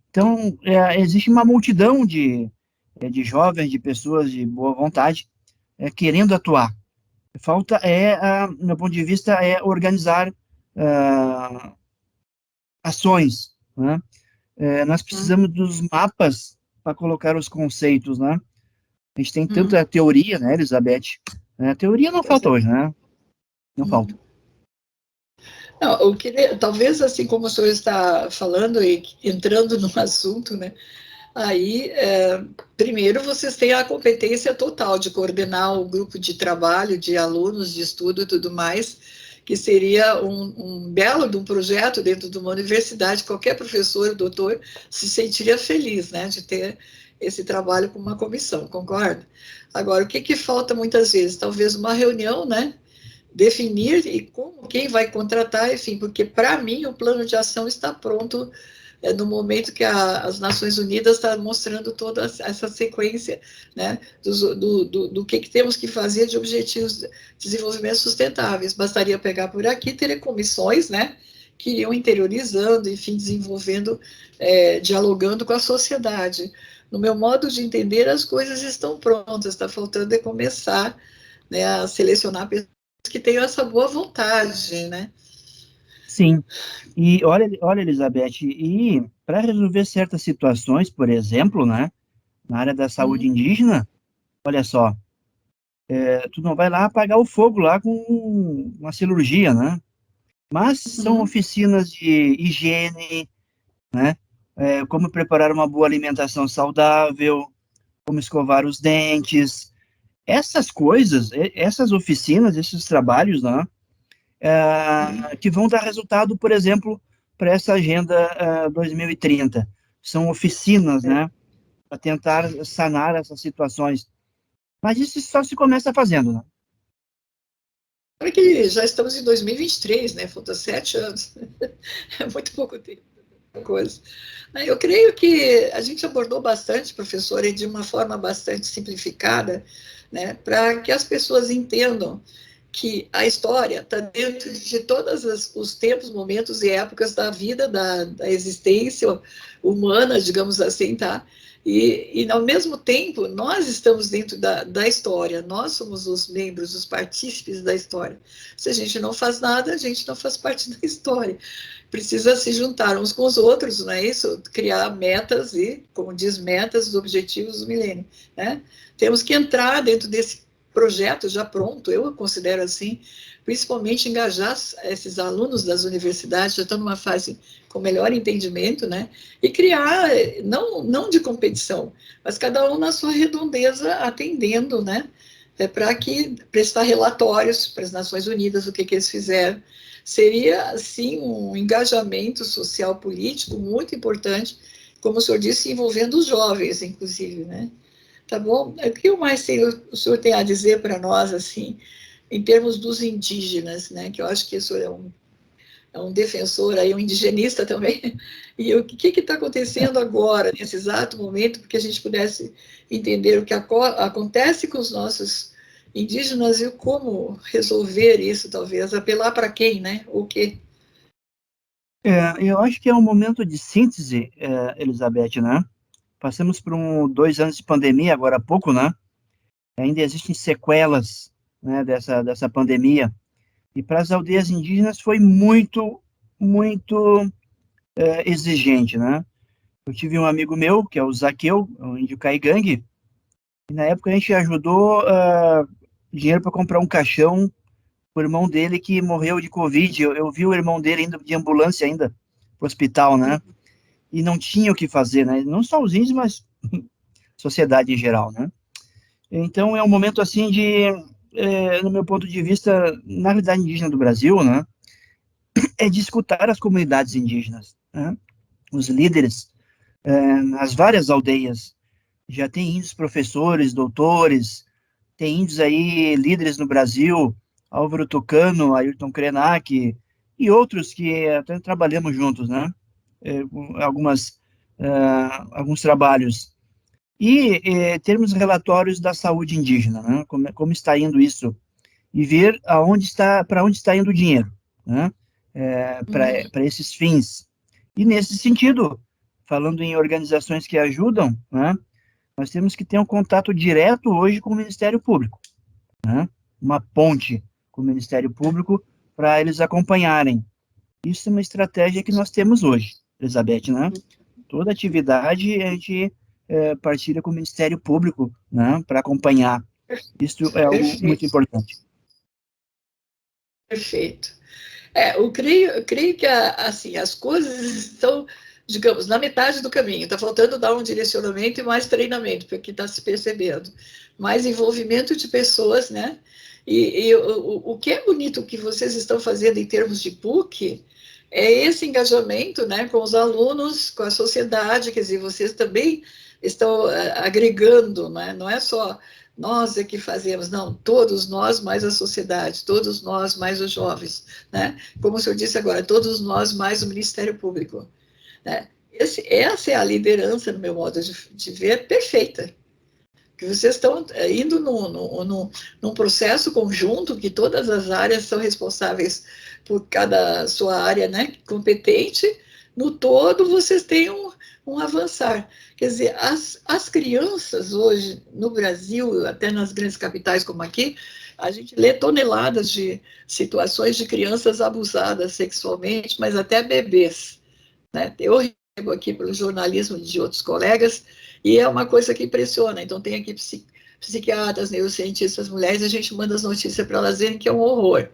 Então, existe uma multidão de jovens, de pessoas de boa vontade, querendo atuar. Falta no meu ponto de vista, organizar ações, né? nós precisamos dos mapas para colocar os conceitos, né? A gente tem tanta teoria, né, Elizabeth? A teoria não falta hoje, né? Não falta. Não, eu queria, talvez assim como o senhor está falando e entrando no assunto, né? Aí, primeiro, vocês têm a competência total de coordenar o grupo de trabalho, de alunos, de estudo e tudo mais, que seria um belo de um projeto dentro de uma universidade. Qualquer professor, doutor, se sentiria feliz, né, de ter esse trabalho com uma comissão, concorda? Agora, o que falta muitas vezes? Talvez uma reunião, né? Definir e como, quem vai contratar, enfim, porque para mim o plano de ação está pronto no momento que as Nações Unidas está mostrando toda essa sequência, né, do que temos que fazer de objetivos de desenvolvimento sustentáveis. Bastaria pegar por aqui, ter comissões, né, que iriam interiorizando, enfim, desenvolvendo, dialogando com a sociedade. No meu modo de entender, as coisas estão prontas, está faltando começar, né, a selecionar pessoas que tenham essa boa vontade, né? Sim. E olha, Elizabeth, e para resolver certas situações, por exemplo, né, na área da saúde indígena, olha só, tu não vai lá apagar o fogo lá com uma cirurgia, né? Mas são oficinas de higiene, né? Como preparar uma boa alimentação saudável, como escovar os dentes. Essas coisas, essas oficinas, esses trabalhos, né? Que vão dar resultado, por exemplo, para essa agenda 2030. São oficinas, né? Para tentar sanar essas situações. Mas isso só se começa fazendo, né? Olha que já estamos em 2023, né? Faltam 7 anos. É muito pouco tempo. Coisa. Eu creio que a gente abordou bastante, professora, e de uma forma bastante simplificada, né, para que as pessoas entendam que a história está dentro de todos os tempos, momentos e épocas da vida, da existência humana, digamos assim, tá? E, ao mesmo tempo, nós estamos dentro da história, nós somos os membros, os partícipes da história. Se a gente não faz nada, a gente não faz parte da história. Precisa se juntar uns com os outros, não é isso? Criar metas e, como diz, metas, objetivos do milênio, né? Temos que entrar dentro desse projeto já pronto, eu considero assim, principalmente engajar esses alunos das universidades, já estão numa fase com melhor entendimento, né? E criar, não de competição, mas cada um na sua redondeza, atendendo, né? Para que prestar relatórios para as Nações Unidas, o que eles fizeram. Seria, assim, um engajamento social político muito importante, como o senhor disse, envolvendo os jovens, inclusive, né? Tá bom? O que mais o senhor tem a dizer para nós, assim, em termos dos indígenas, né? Que eu acho que o senhor é um defensor, aí, um indigenista também. E o que está acontecendo agora, nesse exato momento, para que a gente pudesse entender o que acontece com os nossos indígenas e como resolver isso, talvez, apelar para quem, né? O quê? Eu acho que é um momento de síntese, Elizabeth, né? Passamos por 2 anos de pandemia, agora há pouco, né? Ainda existem sequelas, né, dessa pandemia. E para as aldeias indígenas foi muito, muito exigente, né? Eu tive um amigo meu, que é o Zaqueu, o índio Caigangue, e na época a gente ajudou dinheiro para comprar um caixão o irmão dele que morreu de Covid. Eu vi o irmão dele indo de ambulância ainda para o hospital, né? E não tinha o que fazer, né? Não só os índios, mas sociedade em geral, né? Então é um momento assim de, no meu ponto de vista, na realidade indígena do Brasil, né? É de escutar as comunidades indígenas, né? Os líderes, nas várias aldeias. Já tem índios professores, doutores, tem índios aí, líderes no Brasil, Álvaro Tucano, Ayrton Krenak, e outros que até trabalhamos juntos, né? Algumas, alguns trabalhos. E termos relatórios da saúde indígena, né? Como está indo isso, e ver para onde está indo o dinheiro, né? Para esses fins. E nesse sentido, falando em organizações que ajudam, né? Nós temos que ter um contato direto hoje com o Ministério Público, né? Uma ponte com o Ministério Público para eles acompanharem. Isso é uma estratégia que nós temos hoje, Elizabeth, né? toda atividade a gente partilha com o Ministério Público, né, para acompanhar. Isso é algo muito importante. Perfeito. Eu creio que assim, as coisas estão, digamos, na metade do caminho. Está faltando dar um direcionamento e mais treinamento, porque está se percebendo. Mais envolvimento de pessoas, né? E o que é bonito que vocês estão fazendo em termos de PUC é esse engajamento, né, com os alunos, com a sociedade, quer dizer, vocês também estão agregando, né? Não é só nós é que fazemos, não, todos nós mais a sociedade, todos nós mais os jovens, né? Como o senhor disse agora, todos nós mais o Ministério Público, né? Essa é a liderança, no meu modo de ver, perfeita. Que vocês estão indo num processo conjunto que todas as áreas são responsáveis por cada sua área, né, competente. No todo, vocês têm um avançar. Quer dizer, as crianças hoje, no Brasil, até nas grandes capitais como aqui, a gente lê toneladas de situações de crianças abusadas sexualmente, mas até bebês, né? Eu recebo aqui pelo jornalismo de outros colegas, e é uma coisa que impressiona. Então, tem aqui psiquiatras, neurocientistas, mulheres, a gente manda as notícias para elas verem que é um horror,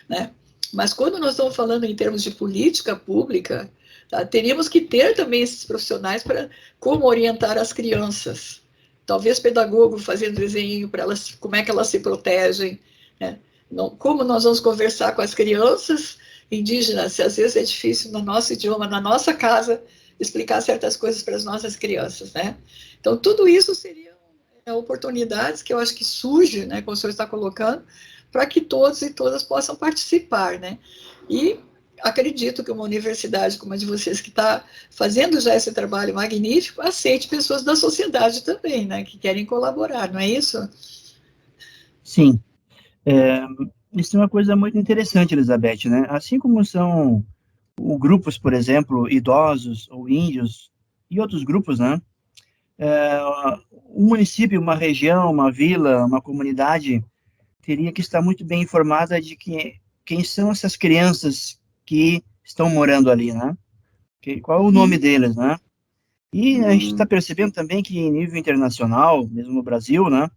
né? Mas quando nós estamos falando em termos de política pública, tá, teríamos que ter também esses profissionais para como orientar as crianças. Talvez pedagogo fazendo desenho para elas, como é que elas se protegem, né? Como nós vamos conversar com as crianças indígenas, se às vezes é difícil no nosso idioma, na nossa casa, explicar certas coisas para as nossas crianças, né? Então, tudo isso seriam oportunidades que eu acho que surge, né, como o senhor está colocando, para que todos e todas possam participar, né? E acredito que uma universidade como a de vocês, que está fazendo já esse trabalho magnífico, aceite pessoas da sociedade também, né, que querem colaborar, não é isso? Sim. Isso é uma coisa muito interessante, Elizabeth, né? Assim como são grupos, por exemplo, idosos ou índios e outros grupos, né? Um município, uma região, uma vila, uma comunidade teria que estar muito bem informada de quem são essas crianças que estão morando ali, né? Qual é o nome deles, né? E a gente está percebendo também que em nível internacional, mesmo no Brasil, né?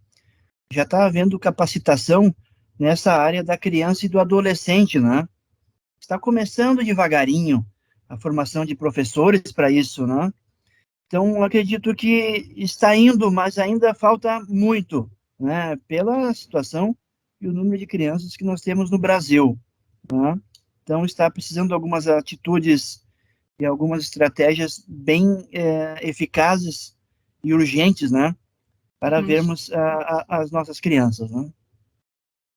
Já está havendo capacitação nessa área da criança e do adolescente, né? Está começando devagarinho a formação de professores para isso, né? Então, acredito que está indo, mas ainda falta muito, né? Pela situação e o número de crianças que nós temos no Brasil, né? Então, está precisando de algumas atitudes e algumas estratégias bem eficazes e urgentes, né? Para vermos as nossas crianças, né?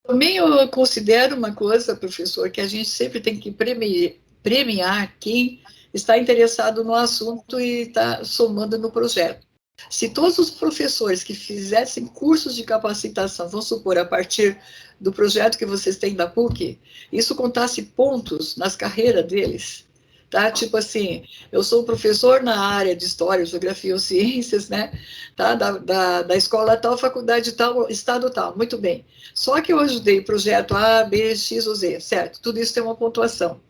Também eu considero uma coisa, professor, que a gente sempre tem que premiar quem está interessado no assunto e está somando no projeto. Se todos os professores que fizessem cursos de capacitação, vamos supor, a partir do projeto que vocês têm da PUC, isso contasse pontos nas carreiras deles, tá? Tipo assim, eu sou professor na área de História, Geografia ou Ciências, né? Tá? Da escola tal, faculdade tal, estado tal, muito bem. Só que eu ajudei o projeto A, B, X ou Z, certo? Tudo isso tem uma pontuação.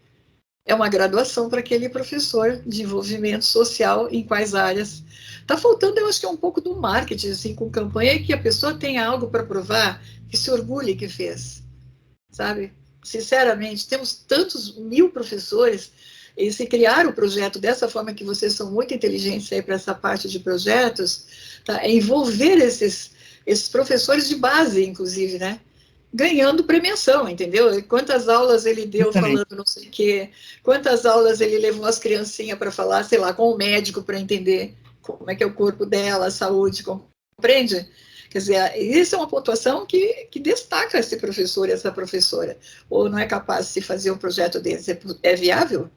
É uma graduação para aquele professor de envolvimento social em quais áreas. Está faltando, eu acho que é um pouco do marketing, assim, com campanha, que a pessoa tenha algo para provar, que se orgulhe que fez, sabe? Sinceramente, temos tantos mil professores, e se criar o projeto dessa forma, que vocês são muito inteligentes aí para essa parte de projetos, tá? É envolver esses professores de base, inclusive, né? Ganhando premiação, entendeu? Quantas aulas ele deu falando não sei o quê, quantas aulas ele levou as criancinhas para falar, sei lá, com o médico para entender como é que é o corpo dela, a saúde, compreende? Quer dizer, isso é uma pontuação que destaca esse professor e essa professora. Ou não é capaz de se fazer um projeto desse? É viável?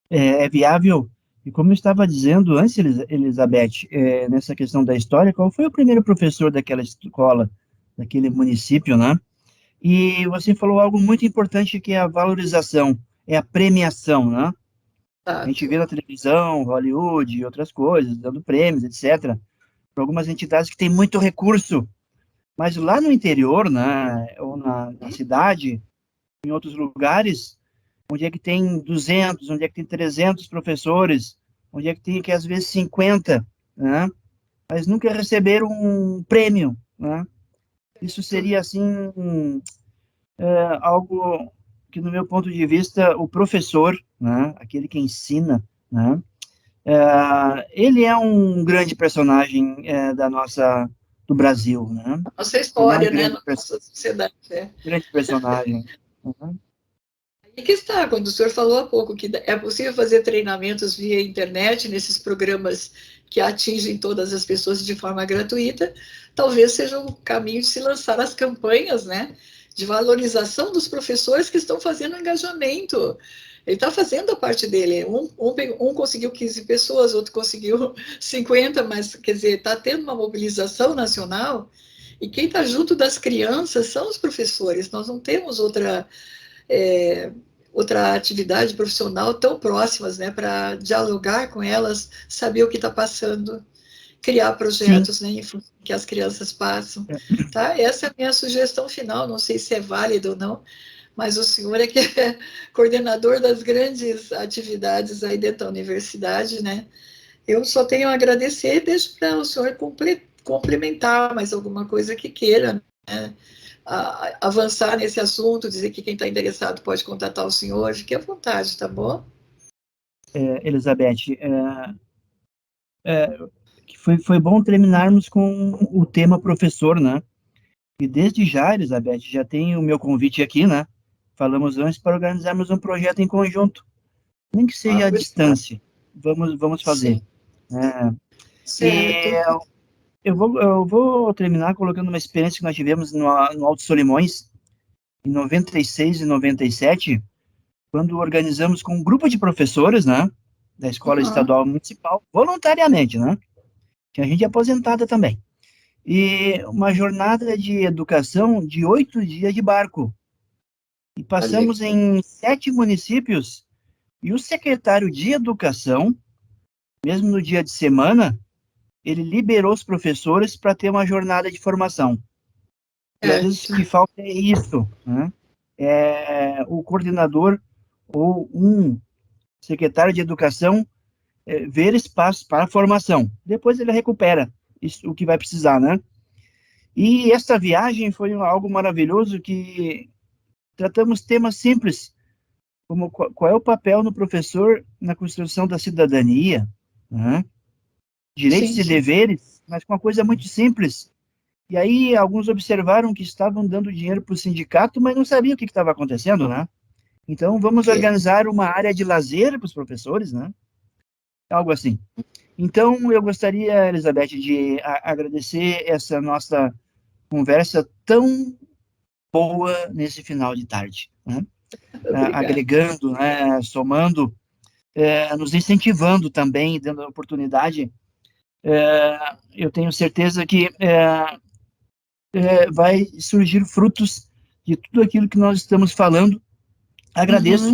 É viável. E como eu estava dizendo antes, Elizabeth, nessa questão da história, qual foi o primeiro professor daquela escola, daquele município, né? E você falou algo muito importante, que é a valorização, é a premiação, né? A gente vê na televisão, Hollywood e outras coisas, dando prêmios, etc., para algumas entidades que têm muito recurso, mas lá no interior, né, ou na cidade, em outros lugares, onde é que tem 200, onde é que tem 300 professores, onde é que tem que às vezes 50, né? Mas nunca receberam um prêmio, né? Isso seria, assim, algo que, no meu ponto de vista, o professor, né, aquele que ensina, né, ele é um grande personagem do Brasil, né? Nossa Ele é um história, né, na nossa sociedade. É. grande personagem. Uhum. E que está, quando o senhor falou há pouco que é possível fazer treinamentos via internet, nesses programas que atingem todas as pessoas de forma gratuita, talvez seja o caminho de se lançar as campanhas, né, de valorização dos professores que estão fazendo engajamento. Ele está fazendo a parte dele. Um conseguiu 15 pessoas, outro conseguiu 50, mas, quer dizer, está tendo uma mobilização nacional, e quem está junto das crianças são os professores. Nós não temos é, outra atividade profissional tão próximas, né, para dialogar com elas, saber o que está passando, criar Sim, projetos, né, que as crianças passam, tá? Essa é a minha sugestão final, não sei se é válido ou não, mas o senhor é que é coordenador das grandes atividades aí dentro da universidade, né? Eu só tenho a agradecer e deixo para o senhor complementar mais alguma coisa que queira, né? Avançar nesse assunto, dizer que quem está interessado pode contatar o senhor, fique à vontade, tá bom? Elizabeth, que foi bom terminarmos com o tema professor, né? E desde já, Elizabeth, já tem o meu convite aqui, né? Falamos antes para organizarmos um projeto em conjunto, nem que Ah, seja à pois tá. distância. Vamos fazer. Sim, É, certo. e eu vou terminar colocando uma experiência que nós tivemos no Alto Solimões, em 96 e 97, quando organizamos com um grupo de professores, né? Da Escola Uhum. Estadual Municipal, voluntariamente, né? Tinha gente aposentada também. E uma jornada de educação de 8 dias de barco. E Olha passamos que em 7 municípios, e o secretário de Educação, mesmo no dia de semana, ele liberou os professores para ter uma jornada de formação. E às vezes o certo. que falta é isso, né? O coordenador ou um secretário de Educação ver espaço para a formação. Depois ele recupera isso, o que vai precisar, né? E essa viagem foi algo maravilhoso que tratamos temas simples, como qual é o papel do professor na construção da cidadania, né? Direitos Sim, e deveres, mas com uma coisa muito simples. E aí alguns observaram que estavam dando dinheiro para o sindicato, mas não sabiam o que estava acontecendo, né? Então vamos ok. organizar uma área de lazer para os professores, né? Algo assim. Então eu gostaria, Elizabeth, de agradecer essa nossa conversa tão boa nesse final de tarde, né? Obrigada. Agregando, né? Somando, nos incentivando também, dando a oportunidade. Eu tenho certeza que vai surgir frutos de tudo aquilo que nós estamos falando. Agradeço,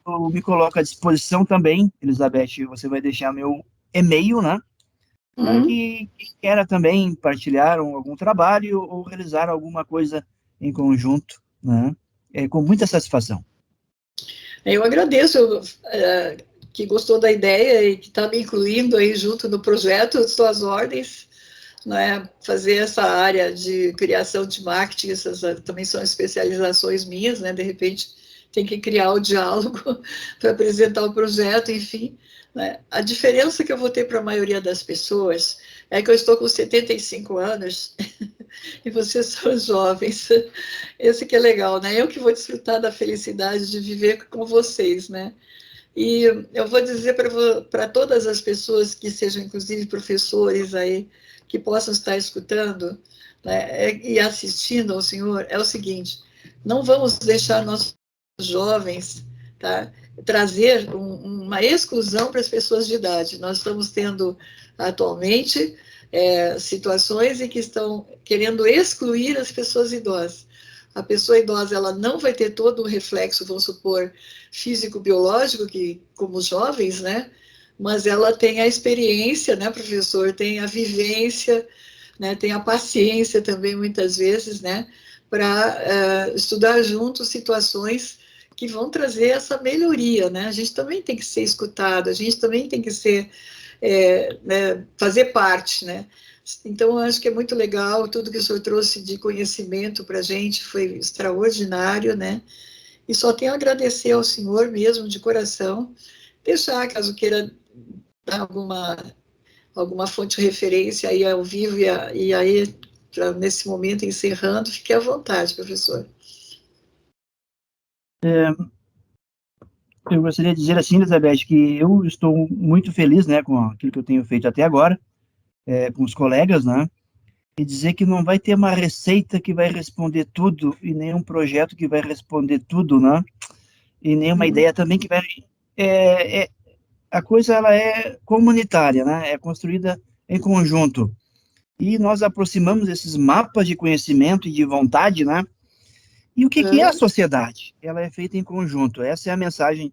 Uhum. eu me coloco à disposição também, Elizabeth, você vai deixar meu e-mail, né? Para Uhum. que quem queira também partilhar algum trabalho ou realizar alguma coisa em conjunto, né? Com muita satisfação. Eu agradeço que gostou da ideia e que está me incluindo aí junto no projeto, suas ordens, né? Fazer essa área de criação de marketing, essas também são especializações minhas, né? De repente tem que criar o diálogo para apresentar o projeto, enfim. Né? A diferença que eu vou ter para a maioria das pessoas é que eu estou com 75 anos e vocês são jovens. Esse que é legal, né? Eu que vou desfrutar da felicidade de viver com vocês, né? E eu vou dizer para todas as pessoas que sejam, inclusive, professores aí, que possam estar escutando, né, e assistindo ao senhor, é o seguinte: não vamos deixar nossos jovens, tá, trazer uma exclusão para as pessoas de idade. Nós estamos tendo atualmente situações em que estão querendo excluir as pessoas idosas. A pessoa idosa ela não vai ter todo o reflexo, vamos supor, físico-biológico, que como os jovens, né? Mas ela tem a experiência, né, professor? Tem a vivência, né? Tem a paciência também, muitas vezes, né? Para estudar juntos situações que vão trazer essa melhoria, né? A gente também tem que ser escutado, a gente também tem que ser, né, fazer parte, né? Então, eu acho que é muito legal, tudo que o senhor trouxe de conhecimento para a gente foi extraordinário, né? E só tenho a agradecer ao senhor mesmo, de coração, deixar, caso queira dar alguma fonte de referência aí ao vivo, e aí, nesse momento, encerrando, fique à vontade, professor. Eu gostaria de dizer assim, Elizabeth, que eu estou muito feliz, né, com aquilo que eu tenho feito até agora, com os colegas, né, e dizer que não vai ter uma receita que vai responder tudo e nenhum projeto que vai responder tudo, né, e nenhuma ideia também que vai... a coisa, ela é comunitária, né, é construída em conjunto. E nós aproximamos esses mapas de conhecimento e de vontade, né, e o que que é a sociedade? Ela é feita em conjunto. Essa é a mensagem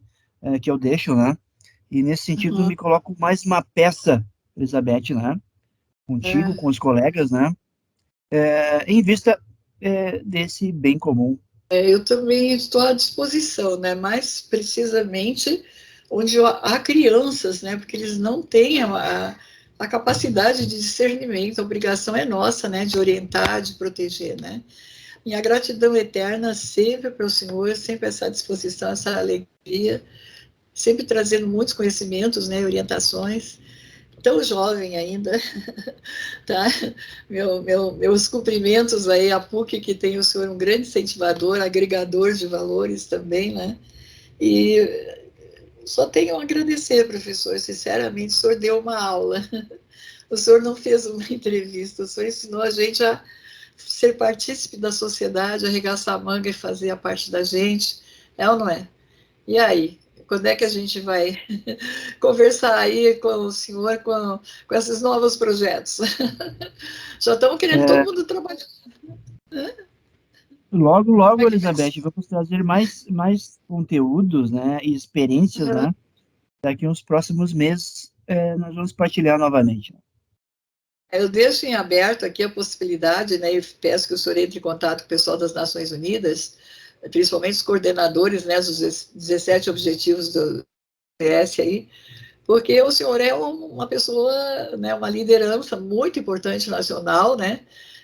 que eu deixo, né? E nesse sentido me coloco mais uma peça, Elizabeth, né? Contigo, com os colegas, né? Em vista desse bem comum. Eu também estou à disposição, né? Mais precisamente onde há crianças, né? Porque eles não têm a capacidade de discernimento. A obrigação é nossa, né? De orientar, de proteger, né? Minha gratidão eterna sempre para o Senhor, sempre essa disposição, essa alegria, sempre trazendo muitos conhecimentos, né? Orientações. Tão jovem ainda, tá? Meus cumprimentos aí à PUC, que tem o senhor um grande incentivador, agregador de valores também, né? E só tenho a agradecer, professor, sinceramente, o senhor deu uma aula, o senhor não fez uma entrevista, o senhor ensinou a gente a ser partícipe da sociedade, arregaçar a manga e fazer a parte da gente, é ou não é? E aí? Quando é que a gente vai conversar aí com o senhor com esses novos projetos? Já estamos querendo todo mundo trabalhar. Logo, Como logo, é que vai ser? Elizabeth, vamos trazer mais conteúdos, né? E experiências, Uhum. né? Daqui uns próximos meses, nós vamos partilhar novamente. Eu deixo em aberto aqui a possibilidade, né, e peço que o senhor entre em contato com o pessoal das Nações Unidas, principalmente os coordenadores, né, dos 17 objetivos do PS aí, porque o senhor é uma pessoa, né, uma liderança muito importante nacional, né,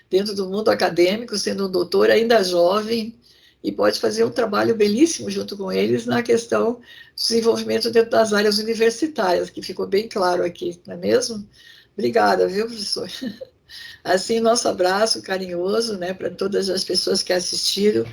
dentro do mundo acadêmico, sendo um doutor ainda jovem, e pode fazer um trabalho belíssimo junto com eles na questão do desenvolvimento dentro das áreas universitárias, que ficou bem claro aqui, não é mesmo? Obrigada, viu, professor? Assim, nosso abraço carinhoso, né, para todas as pessoas que assistiram,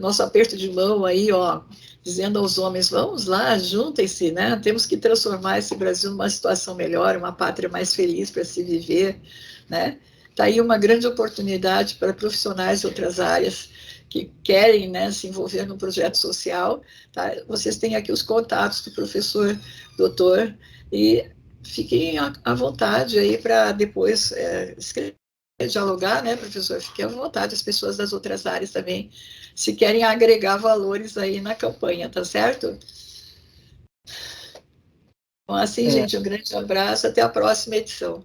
nosso aperto de mão aí, ó, dizendo aos homens, vamos lá, juntem-se, né, temos que transformar esse Brasil numa situação melhor, uma pátria mais feliz para se viver, né, está aí uma grande oportunidade para profissionais de outras áreas que querem, né, se envolver no projeto social, tá? Vocês têm aqui os contatos do professor, doutor, e fiquem à vontade aí para depois escrever, dialogar, né, professor? Fiquem à vontade, as pessoas das outras áreas também, se querem agregar valores aí na campanha, tá certo? Então, assim, É, gente, um grande abraço, até a próxima edição.